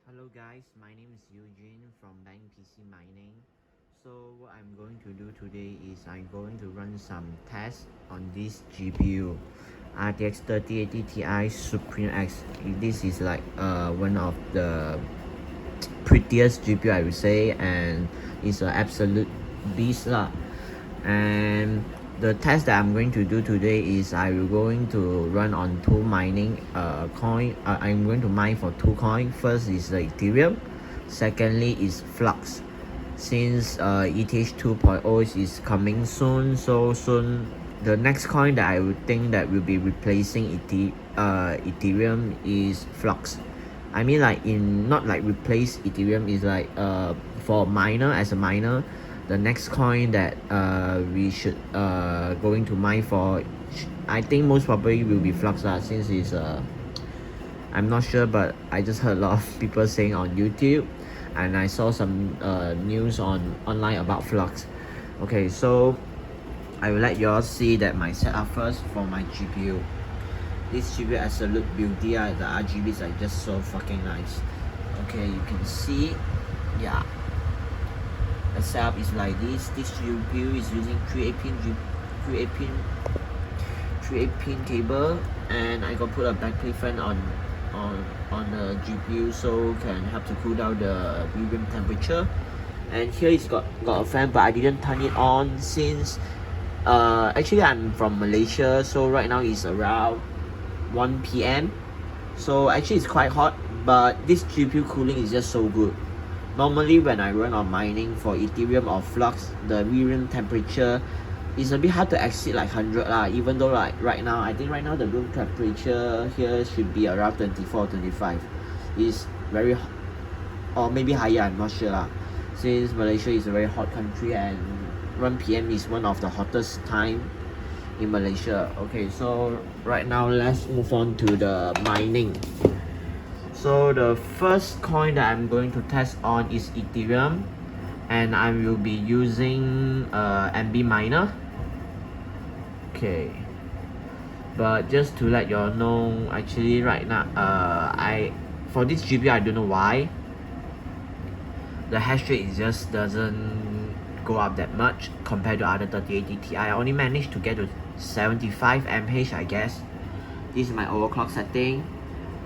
Hello guys, my name is Eugene from Bank PC Mining. So what I'm going to do today is I'm going to run some tests on this GPU RTX 3080 Ti Suprim X. This is like one of the prettiest GPU I would say, and it's an absolute beast lah. And the test that I'm going to do today is I'm going to run on two mining coin. I'm going to mine for two coins. First is the Ethereum, secondly is Flux. Since ETH 2.0 is coming soon, so soon the next coin that I would think that will be replacing Ethereum is Flux. I mean, like, in not like replace Ethereum, is like for miner, as a miner, the next coin that we should going to mine for, I think most probably will be Flux lah, since it's I'm not sure, but I just heard a lot of people saying on YouTube, and I saw some news online about Flux. Okay, so I will let you all see that my setup first for my GPU. This GPU absolute beauty, the RGBs are just so fucking nice. Okay, you can see, yeah, the setup is like this. This GPU is using 3 pin cable, and I got put a backplate fan on the GPU so can help to cool down the room temperature. And here it's got a fan, but I didn't turn it on since actually I'm from Malaysia, so right now it's around 1 p.m. so actually it's quite hot, but this GPU cooling is just so good. Normally when I run on mining for Ethereum or Flux, the room temperature is a bit hard to exceed like 100 lah, even though like right now, I think right now the room temperature here should be around 24-25. It's very, or maybe higher, I'm not sure lah, since Malaysia is a very hot country and 1 p.m. is one of the hottest time in Malaysia. Okay, so right now let's move on to the mining. So the first coin that I'm going to test on is Ethereum, and I will be using Nbminer. Okay, but just to let y'all know, actually right now for this GPU, I don't know why the hash rate just doesn't go up that much compared to other 3080 Ti. I only managed to get to 75 mAh, I guess. This is my overclock setting.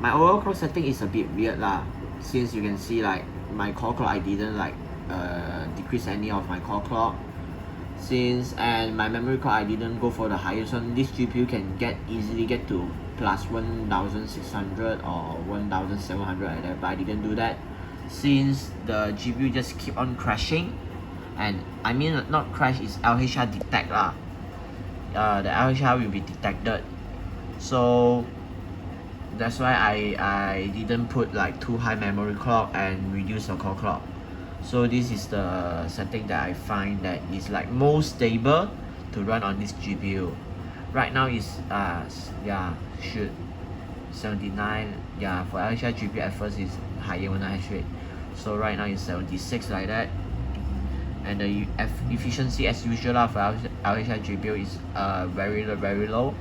My overclock setting is a bit weird lah, since you can see like my core clock, I didn't like decrease any of my core clock, and my memory clock, I didn't go for the highest one. This GPU can easily get to plus 1600 or 1700 like that, but I didn't do that since the GPU just keep on crashing. And I mean, not crash, is LHR detect lah. The LHR will be detected, so that's why I didn't put like too high memory clock and reduce the core clock. So this is the setting that I find that is like most stable to run on this GPU. Right now is should 79. Yeah, for LHR GPU at first is higher when I hash rate, so right now is 76 like that. And the efficiency as usual for LHR GPU is very low,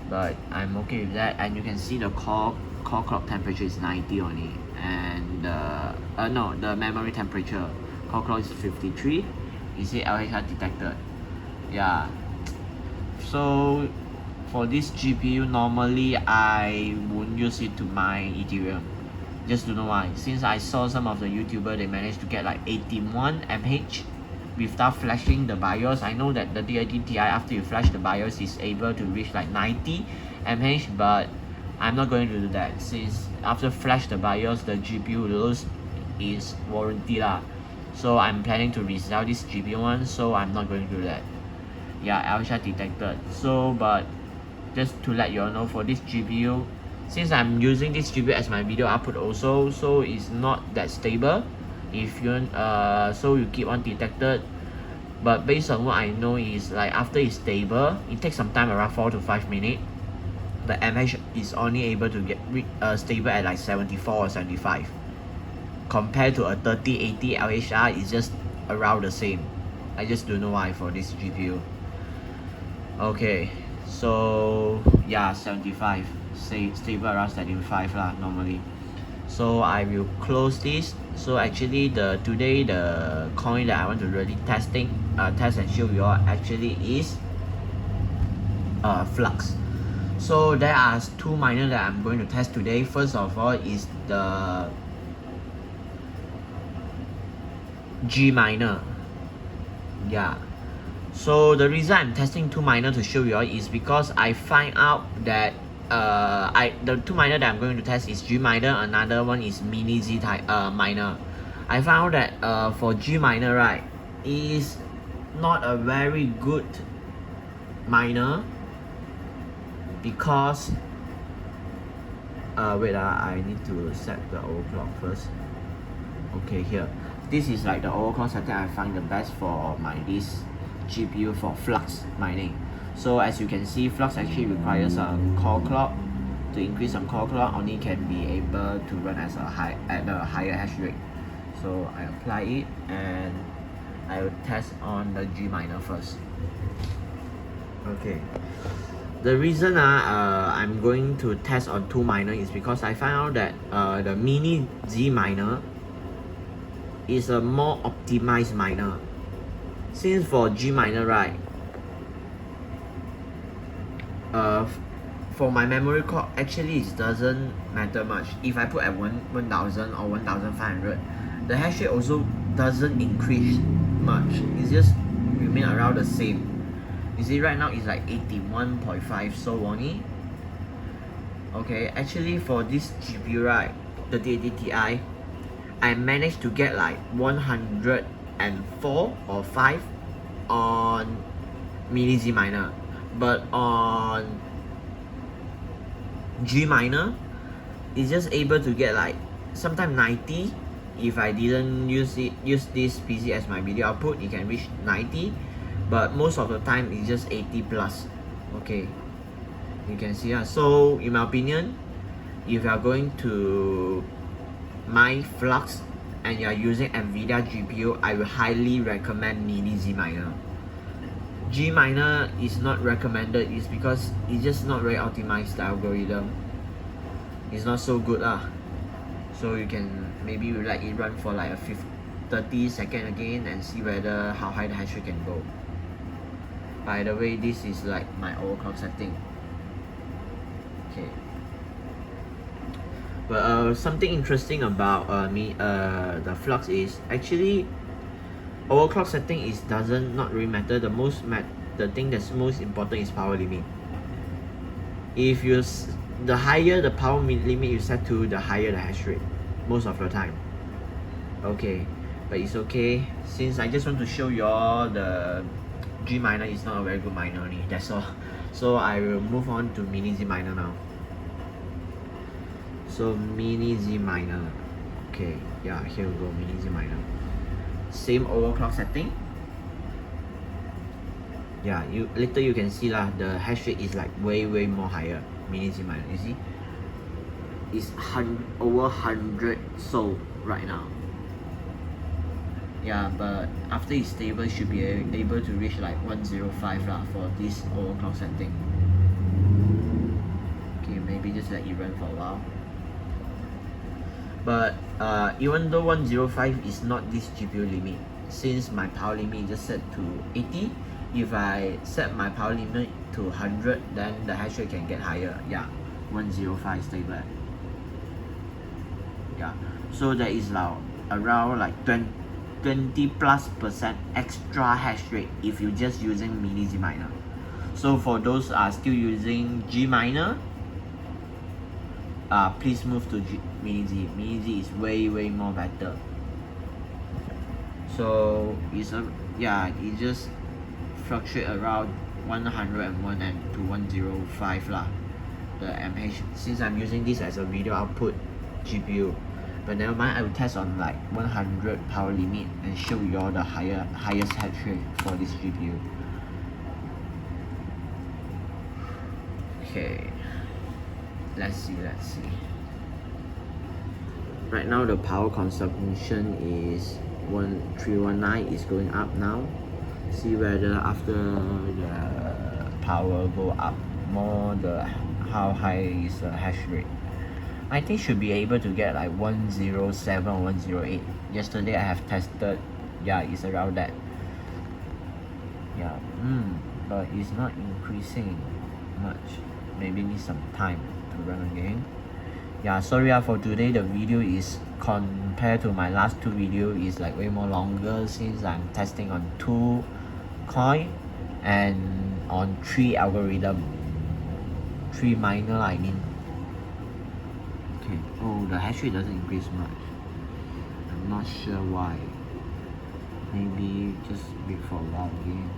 but I'm okay with that. And you can see the core clock temperature is 90 only, and the memory temperature, core clock is 53. You see LHR detected. Yeah, so for this GPU, normally I wouldn't use it to mine Ethereum. Just don't know why, since I saw some of the YouTubers, they managed to get like 81 mAh without flashing the BIOS. I know that the 3080 Ti, after you flash the BIOS, is able to reach like 90 mAh, but I'm not going to do that, since after flash the BIOS, the GPU lose its warranty lah. So I'm planning to resell this GPU one, so I'm not going to do that. Yeah, LHR detected. So, but just to let you all know, for this GPU, since I'm using this GPU as my video output also, so it's not that stable. If you so you keep on detected, but based on what I know is like after it's stable, it takes some time, around 4 to 5 minutes. The mAh is only able to get stable at like 74 or 75, compared to a 3080 LHR is just around the same. I just don't know why for this GPU. Okay, so yeah, 75, say stable around 75 lah normally. So I will close this. So actually today the coin that I want to really test and show you all actually is Flux. So there are two miners that I'm going to test today. First of all is the Gminer. Yeah. So the reason I'm testing two miners to show you all is because I find out that the two miner that I'm going to test is Gminer, another one is MiniZ miner. I found that for Gminer, right, is not a very good miner because wait, I need to set the overclock first. Okay, here, this is like the overclock setting I find the best for this GPU for Flux mining. So as you can see, Flux actually requires a core clock. To increase some core clock, only can be able to run at a higher hash rate. So I apply it and I will test on the Gminer first. Okay. The reason I'm going to test on two miner is because I found out that the MiniZ miner is a more optimized miner. Since for Gminer, right, for my memory clock, actually it doesn't matter much. If I put at 1000 or 1500, the hash rate also doesn't increase much. It just remain around the same. You see right now it's like 81.5 so only. Okay, actually for this GPU, right, the 3080 Ti, I managed to get like 104 or 5 on MiniZ miner, but on Gminer it's just able to get like sometimes 90. If I didn't use this PC as my video output, it can reach 90, but most of the time it's just 80 plus. Okay, you can see so in my opinion, if you are going to mine Flux and you are using Nvidia GPU, I will highly recommend MiniZ miner. Gminer is not recommended is because it's just not very optimized. The algorithm it's not so good so you can maybe let it run for like a 30 seconds again and see whether how high the hash rate can go. By the way, this is like my overclock setting. Okay, but something interesting about the Flux is actually overclock setting is not really matter. The thing that's most important is power limit. If you the higher the power limit you set to, the higher the hash rate most of the time. Okay, but it's okay, since I just want to show you all the Gminer is not a very good miner only, that's all. So I will move on to MiniZ miner now. So MiniZ miner, okay, yeah, here we go, MiniZ miner. Same overclock setting. Yeah, later you can see the hash rate is like way more higher. MiniZ miner, you see, it's over 100 so right now. Yeah, but after it's stable, it should be able to reach like 105 for this overclock setting. Okay, maybe just let it run for a while. But even though 105 is not this GPU limit, since my power limit is just set to 80, if I set my power limit to 100, then the hash rate can get higher. Yeah, 105 stable. Yeah, so there is now around like 20+% extra hash rate if you're just using MiniZ miner. So for those still using Gminer, please move to MiniZ. MiniZ is way more better. So it just fluctuate around 101 and to 105 the mAh, since I'm using this as a video output GPU. But never mind, I will test on like 100 power limit and show you all the highest hash rate for this GPU. Okay, let's see. Right now the power consumption is 1319, is going up now. See whether after the power go up more, how high is the hash rate. I think should be able to get like 107 or 108. Yesterday I have tested, yeah, it's around that. Yeah, but it's not increasing much. Maybe need some time to run again. Yeah, sorry for today the video is compared to my last two video is like way more longer since I'm testing on 2 coin and on 3 algorithm, 3 miner I mean. Okay, oh, the hash rate doesn't increase much. I'm not sure why. Maybe just wait for a while again.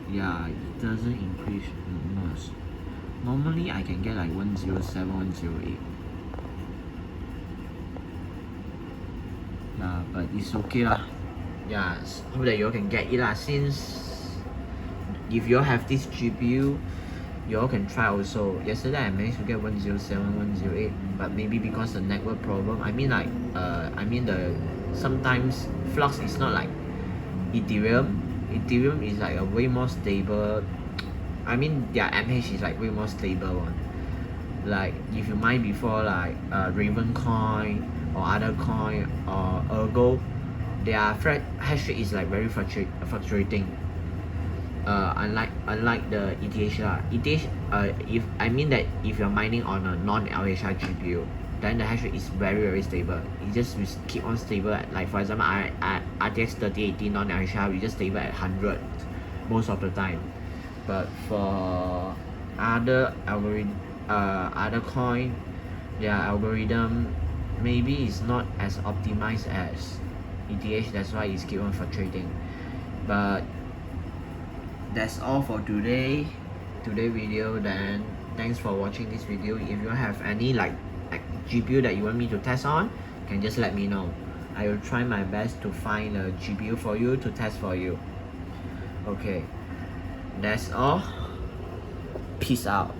Yeah, it doesn't increase much. Normally I can get like 107, 108. Yeah, but it's okay lah. Yeah, hope that you all can get it lah. Since if you all have this GPU, you all can try also. Yesterday I managed to get 107, 108, but maybe because the network problem. I mean like the sometimes Flux is not like Ethereum. Ethereum is like a way more stable. I mean their MH is like way more stable one. Like if you mine before like Raven coin or other coin or Ergo, their hash rate is like very fluctuating. Unlike the ETH lah. ETH if I mean that if you're mining on a non-LHR GPU, then the hash rate is very stable. It just will keep on stable at, like for example RTX 3080 non-LHR, we just stable at 100 most of the time. But for other algorithm, other coin, their algorithm maybe is not as optimized as ETH. That's why it's keep on fluctuating. But that's all for today video. Then thanks for watching this video. If you have any like GPU that you want me to test on, you can just let me know. I will try my best to find a GPU for you to test for you. Okay, that's all. Peace out.